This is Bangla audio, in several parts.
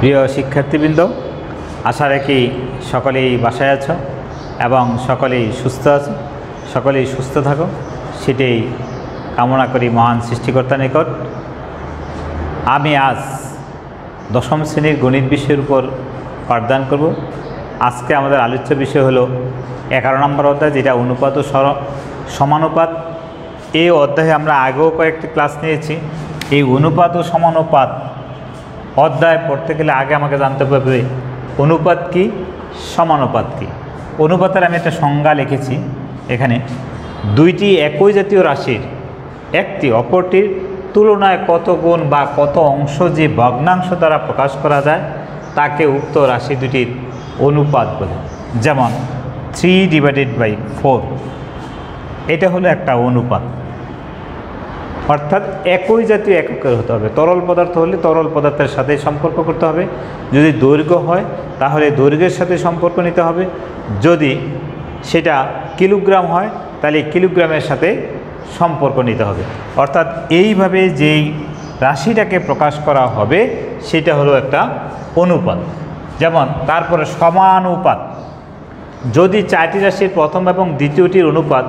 প্রিয় শিক্ষার্থীবৃন্দ, আশা রাখি সকলেই বাসায় আছো এবং সকলেই সুস্থ আছো। সকলেই সুস্থ থাকো সেটাই কামনা করি মহান সৃষ্টিকর্তার নিকট। আমি আজ দশম শ্রেণীর গণিত বিষয়ের উপর পাঠদান করব। আজকে আমাদের আলোচ্য বিষয় হলো 11 নম্বর অধ্যায়, যেটা অনুপাত ও সমানুপাত। এই অধ্যায়ে আমরা আগেও কয়েকটি ক্লাস নিয়েছি। এই অনুপাত ও সমানুপাত অধ্যায় পড়তে গেলে আগে আমাকে জানতে হবে অনুপাত কি, সমানুপাত কি। অনুপাতের আমি একটা সংজ্ঞা লিখেছি এখানে। দুইটি একই জাতীয় রাশির একটি অপরটির তুলনায় কত গুণ বা কত অংশ যে ভগ্নাংশ দ্বারা প্রকাশ করা যায় তাকে উক্ত রাশি দুটির অনুপাত বলে। যেমন 3/4, এটা হলো একটা অনুপাত। অর্থাৎ একই জাতীয় এককের হতে হবে। তরল পদার্থ হলে তরল পদার্থের সাথে সম্পর্ক করতে হবে। যদি দৈর্ঘ্য হয় তাহলে দৈর্ঘ্যের সাথে সম্পর্ক নিতে হবে। যদি সেটা কিলোগ্রাম হয় তাহলে কিলোগ্রামের সাথে সম্পর্ক নিতে হবে। অর্থাৎ এইভাবে যেই রাশিটাকে প্রকাশ করা হবে সেটা হলো একটা অনুপাত। যেমন তারপরে সমানুপাত। যদি 4টি রাশির প্রথম এবং দ্বিতীয়টির অনুপাত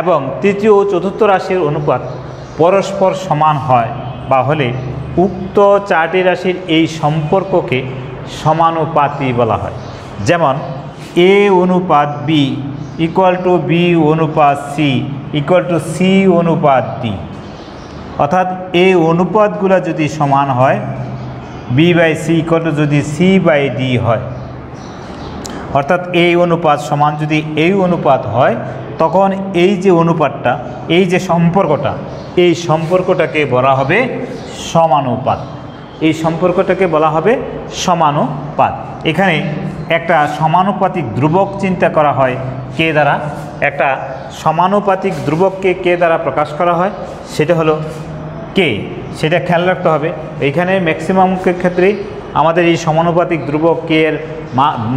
এবং তৃতীয় ও চতুর্থ রাশির অনুপাত পরস্পর সমান হয় বা হলে উক্ত 4টি রাশির এই সম্পর্ককে সমানুপাতই বলা হয়। যেমন A অনুপাত B = B অনুপাত C = C অনুপাত D। অর্থাৎ এই অনুপাতগুলো যদি সমান হয়, B/C যদি C/D হয়, অর্থাৎ এই অনুপাত সমান যদি এই অনুপাত হয়, তখন এই যে অনুপাতটা, এই যে সম্পর্কটা, এই সম্পর্কটাকে বলা হবে সমানুপাত। এই সম্পর্কটাকে বলা হবে সমানুপাত। এখানে একটা সমানুপাতিক ধ্রুবক চিন্তা করা হয় কে দ্বারা। একটা সমানুপাতিক ধ্রুবককে কে দ্বারা প্রকাশ করা হয়, সেটা হলো কে। সেটা খেয়াল রাখতে হবে। এইখানে ম্যাক্সিমাম ক্ষেত্রেই আমাদের এই সমানুপাতিক ধ্রুবক কে এর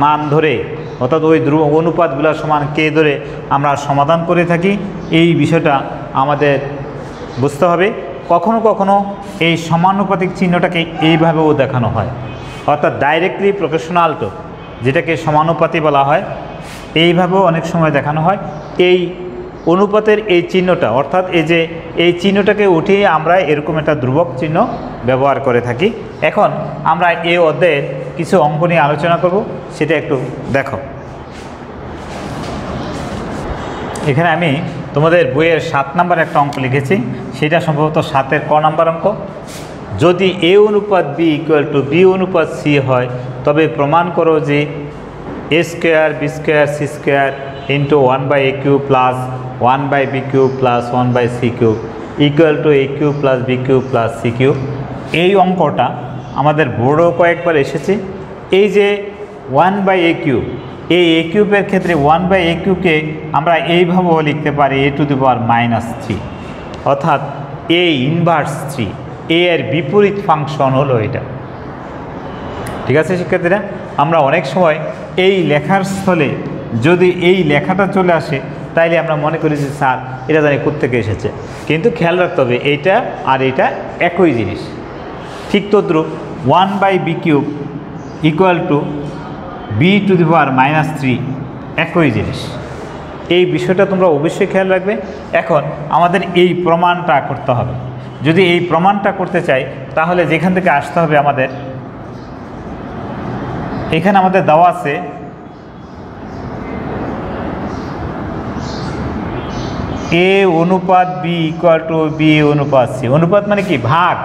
মান ধরে, অর্থাৎ ওই অনুপাতগুলো সমান কে ধরে আমরা সমাধান করে থাকি। এই বিষয়টা আমাদের বুঝতে হবে। কখনো কখনো এই সমানুপাতিক চিহ্নটাকে এইভাবেও দেখানো হয়, অর্থাৎ ডাইরেক্টলি প্রপোর্শনাল টু, যেটাকে সমানুপাতি বলা হয়, এইভাবেও অনেক সময় দেখানো হয়। এই অনুপাতের এই চিহ্নটা, অর্থাৎ এই যে এই চিহ্নটাকে উঠিয়ে আমরা এরকম একটা ধ্রুবক চিহ্ন ব্যবহার করে থাকি। এখন আমরা এই অধ্যায়ের কিছু অঙ্ক নিয়ে আলোচনা করব, সেটা একটু দেখো। এখানে আমি তোমাদের বইয়ের 7 নম্বর একটা অঙ্ক লিখেছি, সেটা সম্ভবত 7-এর ক নম্বর অঙ্ক। যদি A অনুপাত B = B অনুপাত C হয়, তবে প্রমাণ করো যে A² B² C² × 1/A³ + 1/B³ + 1/C³ = A³ + B³ + C³ এই অঙ্কটা আমাদের বোর্ডও কয়েকবার এসেছে। এই যে 1/A³, এই A³ ক্ষেত্রে 1/A³ আমরা এইভাবেও লিখতে পারি A⁻³ অর্থাৎ A ইনভার্স 3। A এর বিপরীত ফাংশন হলো এটা। ঠিক আছে শিক্ষার্থীরা, আমরা অনেক সময় এই লেখার স্থলে যদি এই লেখাটা চলে আসে তাইলে আমরা মনে করি যে স্যার এটা জানি কোত্থেকে এসেছে। কিন্তু খেয়াল রাখতে হবে এইটা আর এটা একই জিনিস। ঠিক তদ্রুপ 1/B³ = B⁻³ একই জিনিস। এই বিষয়টা তোমরা অবশ্যই খেয়াল রাখবে। এখন আমাদের এই প্রমাণটা করতে হবে। যদি এই প্রমাণটা করতে চাই তাহলে যেখান থেকে আসতে হবে আমাদের, এখানে আমাদের দেওয়া আছে A অনুপাত B = B অনুপাত C। অনুপাত মানে কি? ভাগ।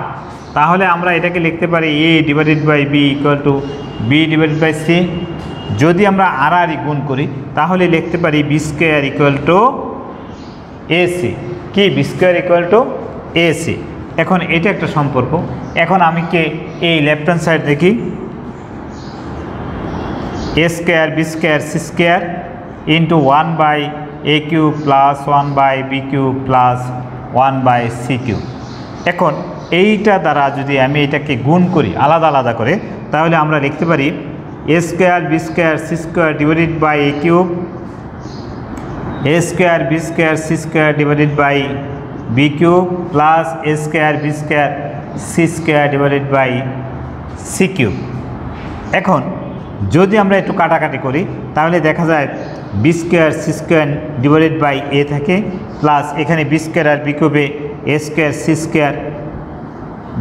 তাহলে আমরা এটাকে লিখতে পারি A/B = B/C। যদি আমরা আর গুণ করি তাহলে লিখতে পারি B² = AC। কি? B² = AC। এখন এটা একটা সম্পর্ক। এখন আমি এই লেফট হ্যান্ড সাইড দেখি, A² B² C² × 1/A³ + 1/B³ + 1/C³। এখন এইটা দ্বারা যদি আমি এটাকে গুণ করি আলাদা আলাদা করে, তাহলে আমরা লিখতে পারি A² B² C² / A³ A² B² C² / B³ + A² B² C² / C cube. এখন যদি আমরা একটু কাটাকাটি করি তাহলে দেখা যায় B square C square divided by A থাকে, প্লাস এখানে বি স্কোয়ার আর বি কিউবে A square C square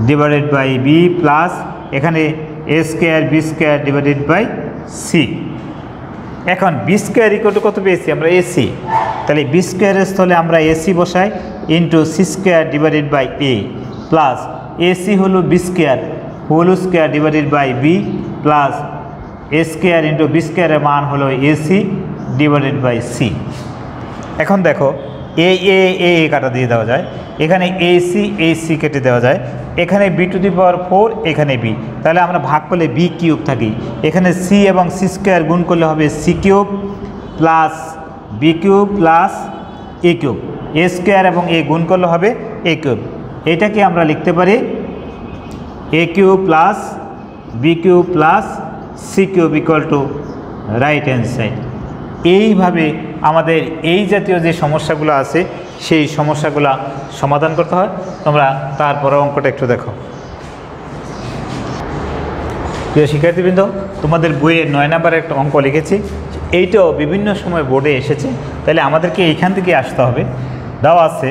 divided by B, plus এখানে A square B square divided by C. এখন বি স্কোয়ার ইকুয়াল টু কত পেয়েছি আমরা? এসি। তাহলে বি স্কোয়ারের স্থলে আমরা এসি বসাই into C square divided by A, plus AC হলো B square whole square divided by B, plus A square into B স্কোয়ারের মান হলো এসি ডিভাইডেড বাই সি। এখন দেখো এ এ এ কাটা দিয়ে দেওয়া যায়, এখানে এসি কেটে দেওয়া যায়, এখানে বি টু দি পাওয়ার 4, এখানে বি, তাহলে আমরা ভাগ করলে বি কিউব থাকি, এখানে সি এবং সি স্কোয়ার গুণ করলে হবে C cube plus B cube plus A cube, A square এবং এ গুণ করলে হবে এ কিউব। এটাকে আমরা লিখতে পারি A cube plus B cube plus C cube equal to right hand side. এইভাবে আমাদের এই জাতীয় যে সমস্যাগুলো আছে সেই সমস্যাগুলো সমাধান করতে হয়। তোমরা তারপরে অঙ্কটা একটু দেখো। প্রিয় শিক্ষার্থীবৃন্দ, তোমাদের বইয়ের 9 নম্বরে একটা অঙ্ক লিখেছি, এইটাও বিভিন্ন সময় বোর্ডে এসেছে, তাহলে আমাদেরকে এইখান থেকে আসতে হবে। দেওয়া আছে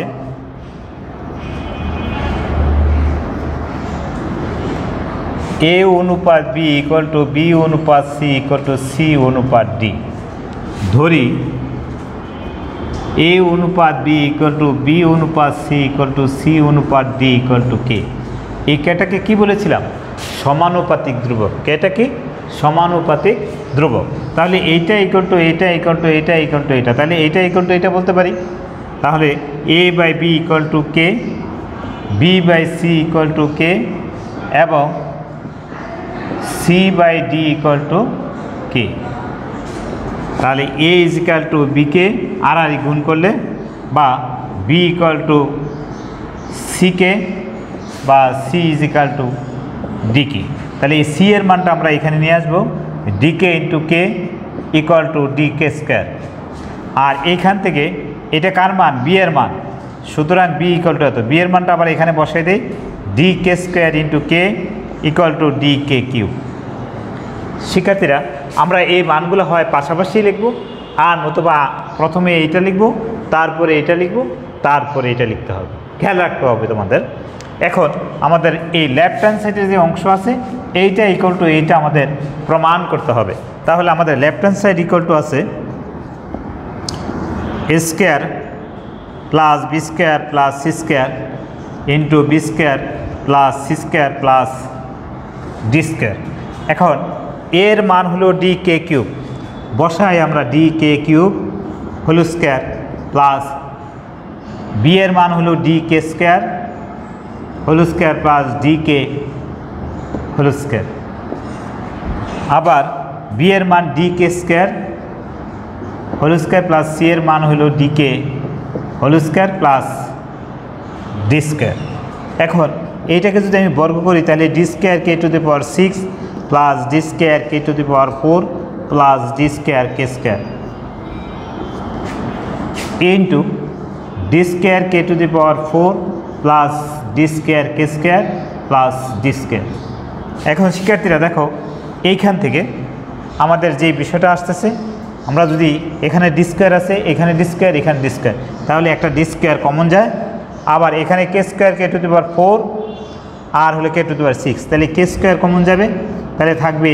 এ অনুপাত বি ইকুয়াল টু বি অনুপাত সি ইকুয়াল টু সি অনুপাত ডি। ধরি এ অনুপাত বি ইকুয়াল টু বি অনুপাত সি ইকুয়াল টু সি অনুপাত ডি ইকুয়াল টু কে। এই কেটাকে কি বলেছিলাম? সমানুপাতিক ধ্রুবক। কেটা কি? সমানুপাতিক ধ্রুবক। তাহলে এইটা ইকুয়াল টু এইটা ইকুয়াল টু এইটা ইকুয়াল টু এইটা, তাহলে এইটা ইকুয়াল টু এইটা বলতে পারি। তাহলে A by B equal to K, B by C equal to K এবং C by D equal to K. তাহলে A is equal to B K আর গুণ করলে, বা বি ইকুয়াল টু সিকে, বা C is equal to D K. তাহলে এই সি এর মানটা আমরা এখানে নিয়ে আসবো, decay into K equal to D K square. আর এইখান থেকে এটা কার মান? বি এর মান, সুতরাং বি ইকুয়াল টু এত। বি এর মানটা আবার এখানে বসাই দেই, D K square into K equal to D K cube. শিক্ষার্থীরা, আমরা এই মানগুলো হয় পাশাপাশি লিখব, আর নতুবা প্রথমে এইটা লিখব, তারপরে এটা লিখব, তারপরে এটা লিখতে হবে। খেয়াল রাখতে হবে তোমাদের। এখন আমাদের এই লেফট হ্যান্ড সাইডের যে অংশ আছে এইটা ইকুয়াল টু এইটা আমাদের প্রমাণ করতে হবে। তাহলে আমাদের left hand side equal to আছে A square plus B square plus C square into B square plus C square plus D square. এখন এর মান হলো ডি কে কিউব, বসাই আমরা D K cube whole square, plus B এর মান হলো D K square whole square plus D K whole square. আবার বি এর মান D K square whole square plus C এর মান হলো D K whole square plus D square. এখন এইটাকে যদি আমি বর্গ করি তাহলে D square K to the power 6 plus D square K to the power 4 plus D square K square into D square K to the power 4 plus D square K square plus D square. এখন শিক্ষার্থীরা দেখো, এইখান থেকে আমাদের যে বিষয়টা আসতেছে, আমরা যদি এখানে ডি স্কোয়ার আছে, এখানে ডি স্কোয়ার, এখানে ডি স্কোয়ার, তাহলে একটা ডি স্কোয়ার কমন যায়। আবার এখানে কে square K to the power 4 আর হলো কে টু দি পাওয়ার 6, তাহলে কে স্কোয়ার কমন যাবে, তাহলে থাকবে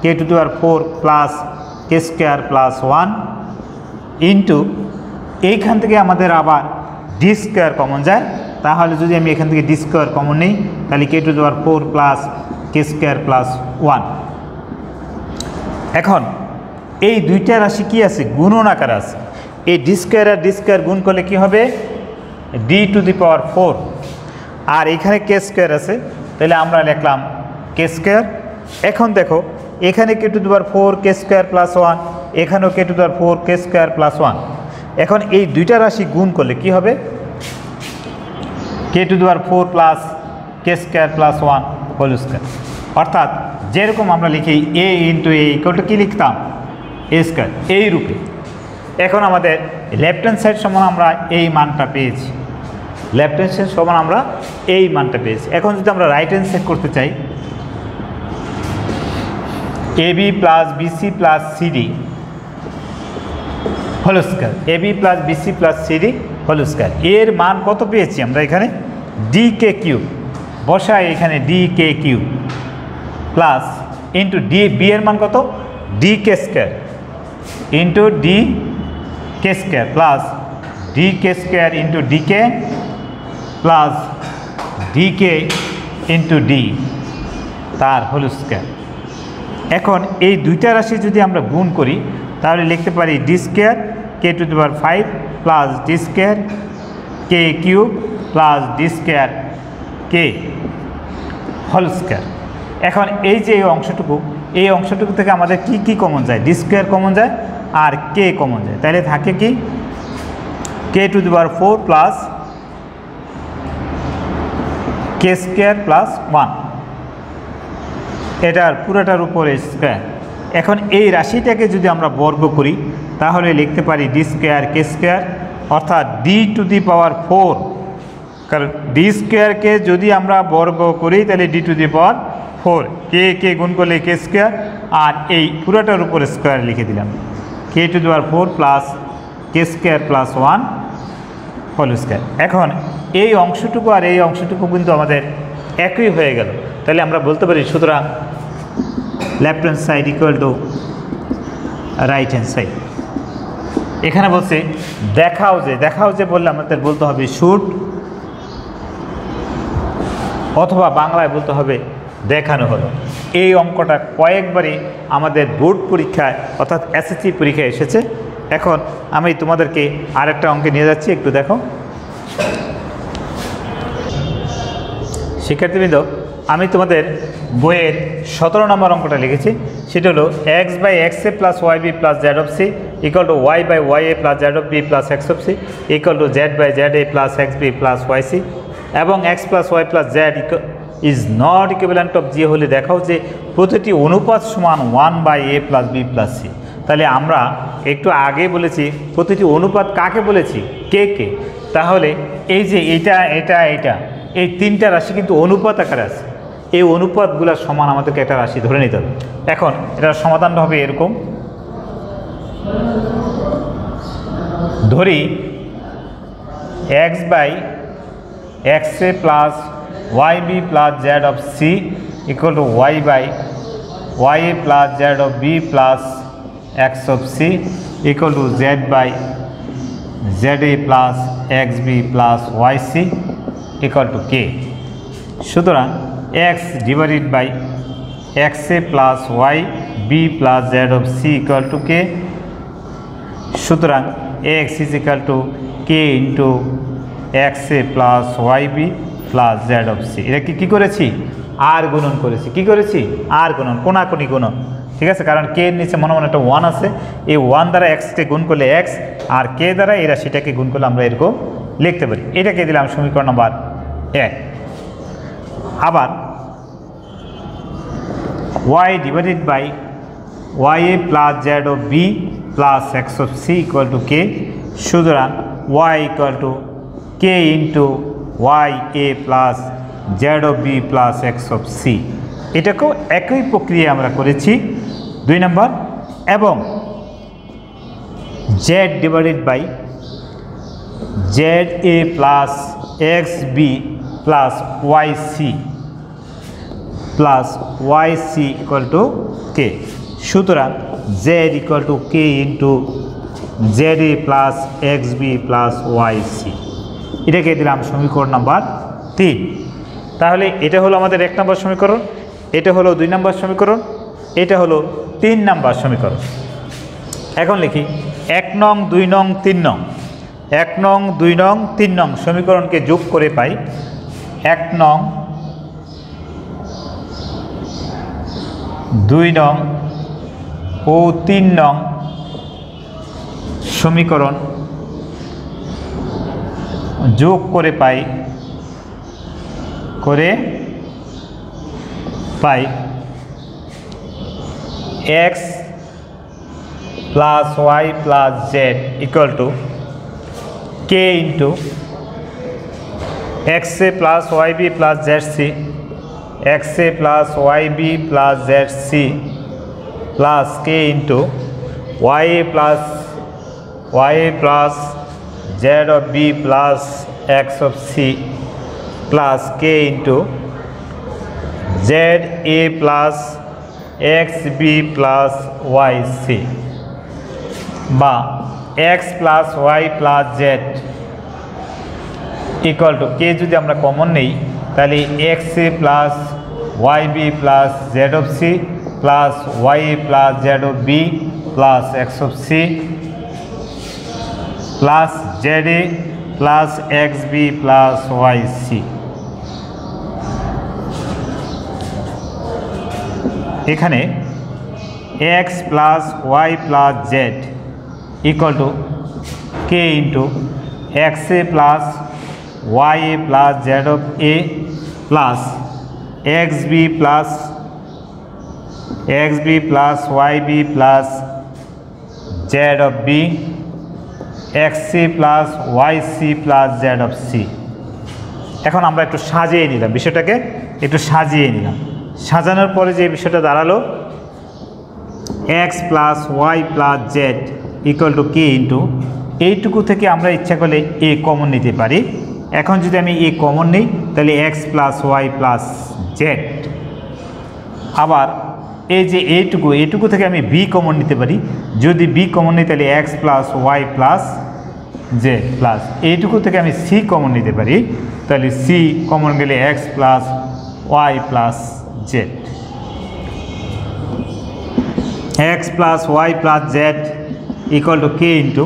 K to the power 4 plus K square plus 1 into এইখান থেকে আমাদের আবার ডি স্কোয়ার কমন যায়। তাহলে যদি আমি এখান থেকে ডি স্কোয়ার কমন নিই তাহলে K to the power 4 plus K square plus 1। এখন এই দুইটা রাশি কি আছে? গুণন আকার আছে। এই ডি স্কোয়ার আর ডি স্কোয়ার গুণ করলে কি হবে? D two the power 4। আর এখানে কে স্কোয়ার আছে, তাহলে আমরা লিখলাম কে স্কোয়ার। এখন দেখো, এখানে K to the power 4 K square plus 1, এখানেও K to the power 4 K square plus 1। এখন এই দুইটা রাশি গুণ করলে কি হবে? K to the power 4 plus K square plus 1 whole square. অর্থাৎ যেরকম আমরা লিখি A into A equal to কি লিখতাম? এ স্কোয়ার, এই রূপে। এখন আমাদের লেফট হ্যান্ড সাইড সমান আমরা এই মানটা পেয়েছি, লেফট হ্যান্ড সাইড সমান আমরা এই মানটা পেয়েছি। এখন যদি আমরা রাইট হ্যান্ড সাইড করতে চাই, AB plus BC plus CD whole square, AB plus BC plus CD whole square. এর মান কত পেয়েছি আমরা এখানে? DK কিউব বসাই এখানে, DK cube plus into B এর মান কত? DK square into DK square plus DK square into DK plus DK into D তার হোল স্কয়ার। এখন এই দুইটা রাশি যদি আমরা গুণ করি তাহলে লিখতে পারি D square K⁵ plus D square K cube plus D square K whole square. এখন এই যে এই অংশটুকু থেকে আমাদের কি কি কমন যায়? D স্কয়ার কমন যায় আর K কমন যায়, তাহলে থাকে কি K⁴ plus K square plus 1, এটার পুরোটার উপরে স্কয়ার। এখন এই রাশিটাকে যদি আমরা বর্গ করি তাহলে লিখতে পারি D স্কয়ার K স্কয়ার, অর্থাৎ D⁴, কারণ D স্কয়ারকে যদি আমরা বর্গ করি তাহলে D⁴, কে গুণ করলে K স্কয়ার, আর এই পুরোটার উপরে স্কয়ার লিখে দিলাম K⁴ plus K square plus 1 whole square. এখন এই অংশটুকু আর এই অংশটুকু কিন্তু আমাদের একই হয়ে গেল, তাহলে আমরা বলতে পারি সুতরাং left hand side equal to right hand side. এখানে বলছে দেখাও যে বললে আমাদের বলতে হবে শুড, অথবা বাংলায় বলতে হবে দেখানো হলো। এই অঙ্কটা কয়েকবারই আমাদের বোর্ড পরীক্ষায় অর্থাৎ SSC পরীক্ষায় এসেছে। এখন আমি তোমাদেরকে আরেকটা অঙ্কে নিয়ে যাচ্ছি, একটু দেখো। শিক্ষার্থীবৃন্দ, আমি তোমাদের বইয়ের 17 নম্বর অঙ্কটা লিখেছি, সেটা হলো x/xa plus yb plus z of c equal to y/ya plus z of b plus x of c equal to z/za plus xb plus yc এবং x plus y plus z is not equivalent of G হলে দেখাও যে প্রতিটি অনুপাত সমান 1/a plus b plus c। তাহলে আমরা একটু আগে বলেছি প্রতিটি অনুপাত কাকে বলেছি? কে। তাহলে এই যে এটা এই তিনটা রাশি কিন্তু অনুপাত আকারে আছে, এই অনুপাতগুলোর সমান আমাদেরকে একটা রাশি ধরে নিতে হবে। এখন এটার সমাধানটা হবে এরকম, ধরি x/xa plus yb plus z of c equal to y/ya plus z of b plus x of c equal to z/za plus xb plus yc equal to k। সুতরাং x divided by xa plus yb plus z of c equal to k। সুতরাং x is equal to k into xa plus yb plus z of c। এটা কি করেছি? আর গুণন করেছি। কি করেছি? আর গুণন, কোনাকুনি গুণন, ঠিক আছে? কারণ কে এর নিচে মনে একটা 1 আছে, এই 1 দ্বারা এক্সকে গুণ করলে x, আর কে দ্বারা এই রাশিটাকে গুণ করলে আমরা এরকম লিখতে পারি। এটাকে দিলাম সমীকরণ নম্বর 1। আবার y divided by ya plus z of b plus x of c equal to k। সুতরাং y equal to k into ya plus z of b plus x of c। এটাকেও একই প্রক্রিয়া আমরা করেছি 2 নম্বর। এবং z divided by za plus xb plus yc plus yc equal to k। সুতরাং z equal to k into za plus xb plus yc। এটাকে দিলাম সমীকরণ নাম্বার 3। তাহলে এটা হলো আমাদের 1 নম্বর সমীকরণ, এটা হলো 2 নম্বর সমীকরণ, এটা হলো 3 নম্বর সমীকরণ। এখন লিখি 1 নং 2 নং 3 নং, 1 নং 2 নং 3 নং সমীকরণকে যোগ করে পাই 1 নং 2 নং ও 3 নং সমীকরণ যোগ করে পাই x plus y plus z equal to k into xa plus yb plus zc, xa plus yb plus zc plus K into Y plus Z of B plus X of C plus K into Z A plus X B plus Y C বা X plus Y plus Z equal to K যদি আমরা কমন নেই তাহলে X A plus Y B plus Z of C plus Y A plus Z of B plus X of C plus Z A plus X B plus Y C. এখানে X plus Y plus Z equal to K into X A plus Y A plus Z of A plus X B plus Y B plus Z of B X C plus Y C plus Z of C. এখন আমরা একটু সাজিয়ে নিলাম, বিষয়টাকে একটু সাজিয়ে নিলাম। সাজানোর পরে যে বিষয়টা দাঁড়ালো X plus Y plus Z equal to K into এইটুকু থেকে আমরা ইচ্ছা করলে এ কমন নিতে পারি। এখন যদি আমি এ কমন নিই তাহলে X plus Y plus Z, আবার এই যে এইটুকু থেকে আমি বি কমন নিতে পারি। যদি বি কমন নিই তাহলে X plus Y plus Z plus এইটুকু থেকে আমি সি কমন নিতে পারি, তাহলে সি কমন গেলে X plus Y plus Z. X plus Y plus Z equal to K into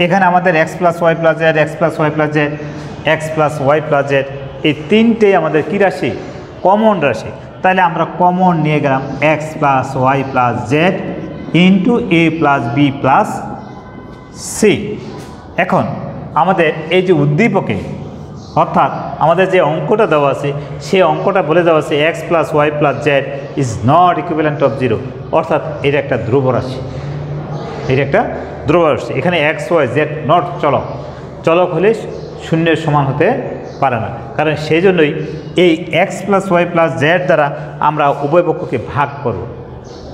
এখানে আমাদের X plus Y plus Z, X plus Y plus Z, X plus Y plus Z, এই তিনটেই আমাদের কী রাশি? কমন রাশি। তাহলে আমরা কমন নিয়ে গেলাম X plus Y plus Z into A plus B plus C. এখন আমাদের এই যে উদ্দীপকে অর্থাৎ আমাদের যে অঙ্কটা দেওয়া আছে সেই অঙ্কটা বলে দেওয়া আছে X plus Y plus Z is not equivalent of zero, অর্থাৎ এটা একটা ধ্রুব রাশি। এটা একটা ধ্রুব রাশি। এখানে এক্স ওয়াই জেড নট চলক, চলক হলে শূন্যের সমান হতে পারে না। কারণ সেই জন্যই এই X plus Y plus Z দ্বারা আমরা উভয় পক্ষকে ভাগ করব।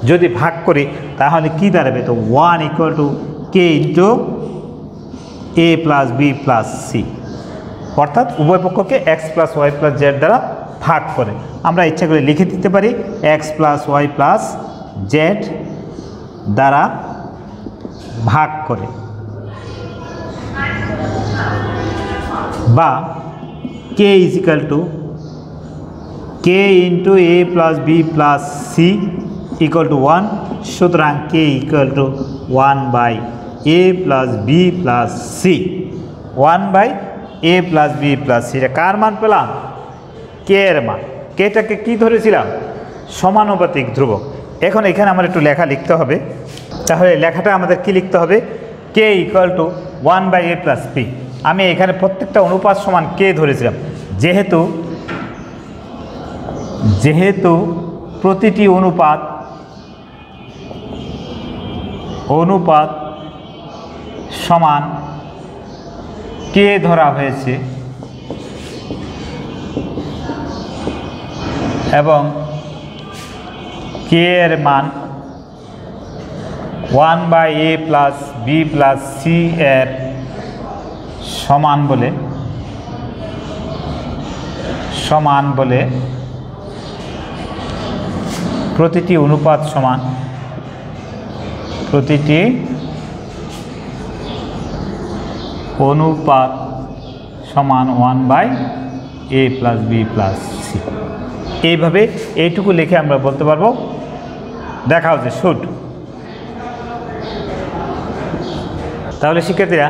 যদি ভাগ করি তাহলে কি দাঁড়াবে? তো 1 equal to K into A plus B plus C, অর্থাৎ উভয় পক্ষকে X plus Y plus Z দ্বারা ভাগ করে আমরা ইচ্ছা করে লিখে দিতে পারি X plus Y plus Z দ্বারা ভাগ করে, বা K is equal to K into A plus B plus C equal to 1। সুতরাং K equal to 1 by A plus B plus C, 1 by A plus B plus C. এটা কার মান পেলাম? কে এর মান। কেটাকে কি ধরেছিলাম? সমানুপাতিক ধ্রুবক। এখন এখানে আমার একটু লেখা লিখতে হবে। তাহলে লেখাটা আমাদের কি লিখতে হবে? K equal to 1 by A plus B. আমি এখানে প্রত্যেকটা অনুপাত সমান কে ধরেছিলাম, যেহেতু প্রতিটি অনুপাত সমান কে ধরা হয়েছে এবং কে এর মান 1 by A plus B plus C এর সমান বলে প্রতিটি অনুপাত সমান 1 by A plus B plus C. এইভাবে এইটুকু লিখে আমরা বলতে পারবো দেখা হচ্ছে শুড। তাহলে শিক্ষার্থীরা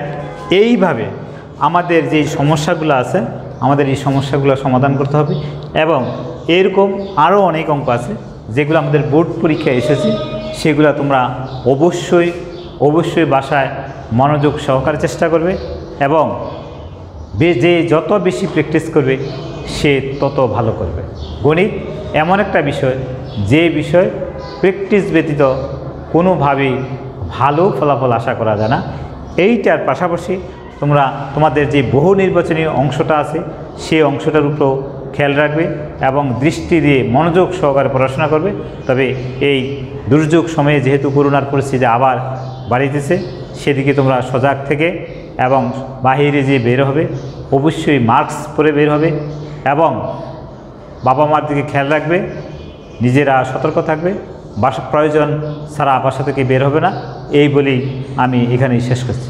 এইভাবে আমাদের যে সমস্যাগুলো আছে আমাদের এই সমস্যাগুলো সমাধান করতে হবে। এবং এরকম আরও অনেক অঙ্ক আছে যেগুলো আমাদের বোর্ড পরীক্ষায় এসেছে, সেগুলো তোমরা অবশ্যই বাসায় মনোযোগ সহকারে চেষ্টা করবে এবং যে যত বেশি প্র্যাকটিস করবে সে তত ভালো করবে। গণিত এমন একটা বিষয় যে বিষয় প্র্যাকটিস ব্যতীত কোনোভাবেই ভালো ফলাফল আশা করা যায় না। এইটার পাশাপাশি তোমাদের যে বহু নির্বাচনী অংশটা আছে সেই অংশটার উপরেও খেয়াল রাখবে এবং দৃষ্টি দিয়ে মনোযোগ সহকারে পড়াশোনা করবে। তবে এই দুর্যোগ সময়ে যেহেতু করোনার পরিস্থিতি আবার বাড়িতেছে, সেদিকে তোমরা সজাগ থেকে এবং বাহিরে যে বের হবে অবশ্যই মাস্ক পরে বের হবে এবং বাবা মার দিকে খেয়াল রাখবে, নিজেরা সতর্ক থাকবে, প্রয়োজন ছাড়া বাসা থেকে বের হবে না। এই বলেই আমি এখানেই শেষ করছি।